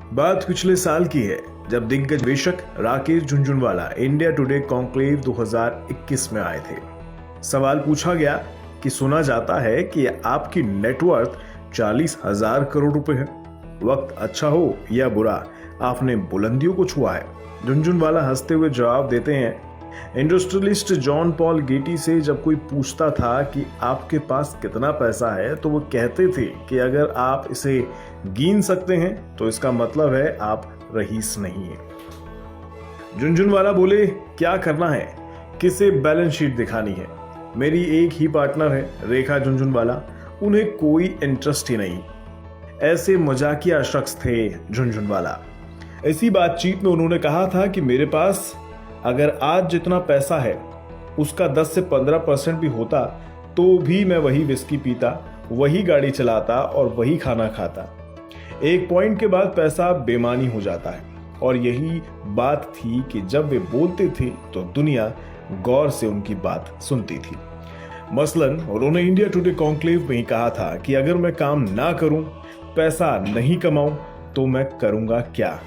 बात पिछले साल की है जब दिग्गज निवेशक Rakesh Jhunjhunwala India today conclave 2021 में आए थे। सवाल पूछा गया कि सुना जाता है कि आपकी नेटवर्थ 40,000 करोड़ रुपए है। वक्त अच्छा हो या बुरा, आपने बुलंदियों को छुआ है। झुनझुनवाला हंसते हुए जवाब देते हैं, इंडस्ट्रियलिस्ट जॉन पॉल गेटी से जब कोई पूछता था कि आपके पास कितना पैसा है तो वो कहते थे कि अगर आप इसे गिन सकते हैं तो इसका मतलब है आप रईस नहीं है। झुनझुनवाला बोले, क्या करना है, किसे बैलेंस शीट दिखानी है। मेरी एक ही पार्टनर है, रेखा झुनझुनवाला, उन्हें कोई इंटरेस्ट ही नहीं। ऐसे मजाकिया शख्स थे झुनझुनवाला। इसी बातचीत में उन्होंने कहा था कि मेरे पास अगर आज जितना पैसा है उसका 10 से 15% भी होता तो भी मैं वही विस्की पीता, वही गाड़ी चलाता और वही खाना खाता। एक पॉइंट के बाद पैसा बेमानी हो जाता है और यही बात थी कि जब वे बोलते थे तो दुनिया गौर से उनकी बात सुनती थी। मसलन उन्होंने इंडिया टुडे कॉन्क्लेव में ही कहा था कि अगर मैं काम ना करूं, पैसा नहीं कमाऊं तो मैं करूंगा क्या।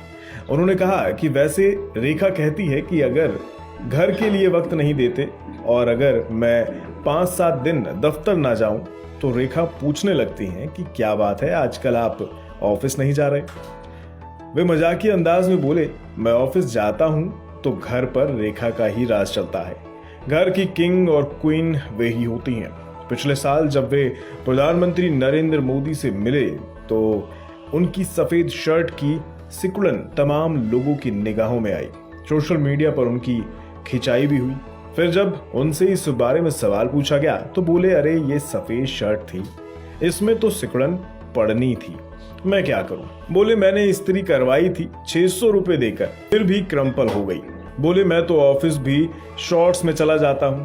उन्होंने कहा कि वैसे रेखा कहती है कि अगर घर के लिए वक्त नहीं देते और अगर मैं 5-7 दिन दफ्तर ना जाऊं तो रेखा पूछने लगती हैं कि क्या बात है, आजकल आप ऑफिस नहीं जा रहे। वे मजाकिया अंदाज में बोले, मैं ऑफिस जाता हूं तो घर पर रेखा का ही राज चलता है। घर की किंग और क्वीन वे ही होती हैं। पिछले साल जब वे प्रधानमंत्री नरेंद्र मोदी से मिले तो उनकी सफेद शर्ट की सिकुड़न तमाम लोगों की निगाहों में आई। सोशल मीडिया पर उनकी खिंचाई भी हुई। फिर जब उनसे इस बारे में सवाल पूछा गया तो बोले, अरे ये सफेद शर्ट थी, इसमें तो सिकुड़न पड़नी थी, मैं क्या करूं। बोले, मैंने इस्त्री करवाई थी 600 रुपए देकर, फिर भी क्रम्पल हो गई। बोले, मैं तो ऑफिस भी शॉर्ट्स में चला जाता हूं,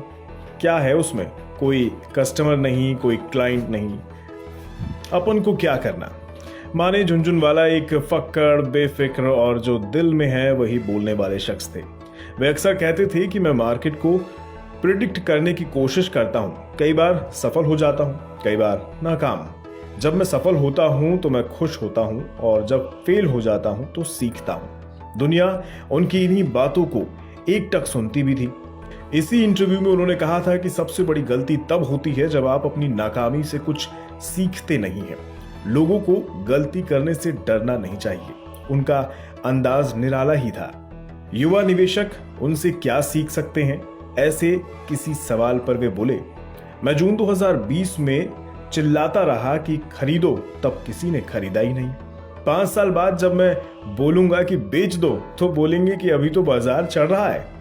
क्या है उसमें, कोई कस्टमर नहीं, कोई क्लाइंट नहीं, अपन को क्या करना। माने झुनझुनवाला एक फक्कड़, बेफिक्र और जो दिल में है वही बोलने वाले शख्स थे। वे अक्सर कहते थे कि मैं मार्केट को प्रिडिक्ट करने की कोशिश करता हूं, कई बार सफल हो जाता हूं, कई बार नाकाम। जब मैं सफल होता हूं तो मैं खुश होता हूं और जब फेल हो जाता हूं तो सीखता हूं। दुनिया उनकी इन्हीं बातों को एकटक सुनती भी थी। इसी इंटरव्यू में उन्होंने कहा था कि सबसे बड़ी गलती तब होती है जब आप अपनी नाकामी से कुछ सीखते नहीं हैं। लोगों को गलती करने से डरना नहीं चाहिए। उनका अंदाज निराला ही था। युवा निवेशक उनसे क्या सीख सकते हैं, ऐसे किसी सवाल पर वे बोले, मैं जून 2020 में चिल्लाता रहा कि खरीदो, तब किसी ने खरीदा ही नहीं। 5 साल बाद जब मैं बोलूंगा कि बेच दो तो बोलेंगे कि अभी तो बाजार चढ़ रहा है।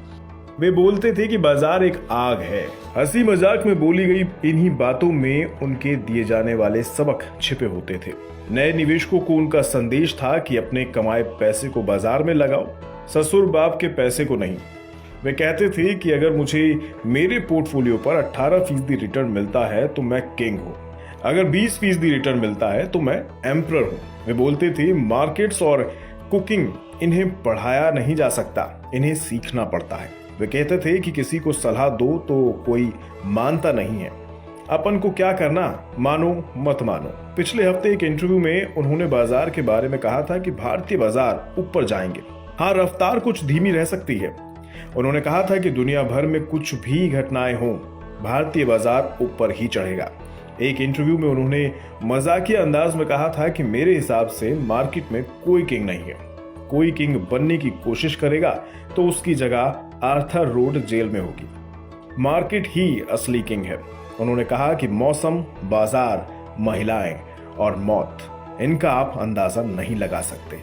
वे बोलते थे कि बाजार एक आग है। हंसी मजाक में बोली गई इन्हीं बातों में उनके दिए जाने वाले सबक छिपे होते थे। नए निवेशकों को उनका संदेश था कि अपने कमाए पैसे को बाजार में लगाओ, ससुर बाप के पैसे को नहीं। वे कहते थे कि अगर मुझे मेरे पोर्टफोलियो पर 18% रिटर्न मिलता है तो मैं किंग हूँ, अगर 20% रिटर्न मिलता है तो मैं एम्परर हूँ। वे बोलते थे, मार्केट्स और कुकिंग इन्हें पढ़ाया नहीं जा सकता, इन्हें सीखना पड़ता है। वे कहते थे कि किसी को सलाह दो तो कोई मानता नहीं है, अपन को क्या करना, मानो मत मानो। पिछले हफ्ते एक इंटरव्यू में उन्होंने बाजार के बारे में कहा था कि भारतीय बाजार ऊपर जाएंगे, हाँ रफ्तार कुछ धीमी रह सकती है। उन्होंने कहा था कि दुनिया भर में कुछ भी घटनाएं हों, भारतीय बाजार ऊपर ही चढ़ेगा। एक इंटरव्यू में उन्होंने मजाकिया अंदाज में कहा था कि मेरे हिसाब से मार्केट में कोई किंग नहीं है, कोई किंग बनने की कोशिश करेगा तो उसकी जगह आर्थर रोड जेल में होगी। मार्केट ही असली किंग है। उन्होंने कहा कि मौसम, बाजार, महिलाएं और मौत, इनका आप अंदाजा नहीं लगा सकते।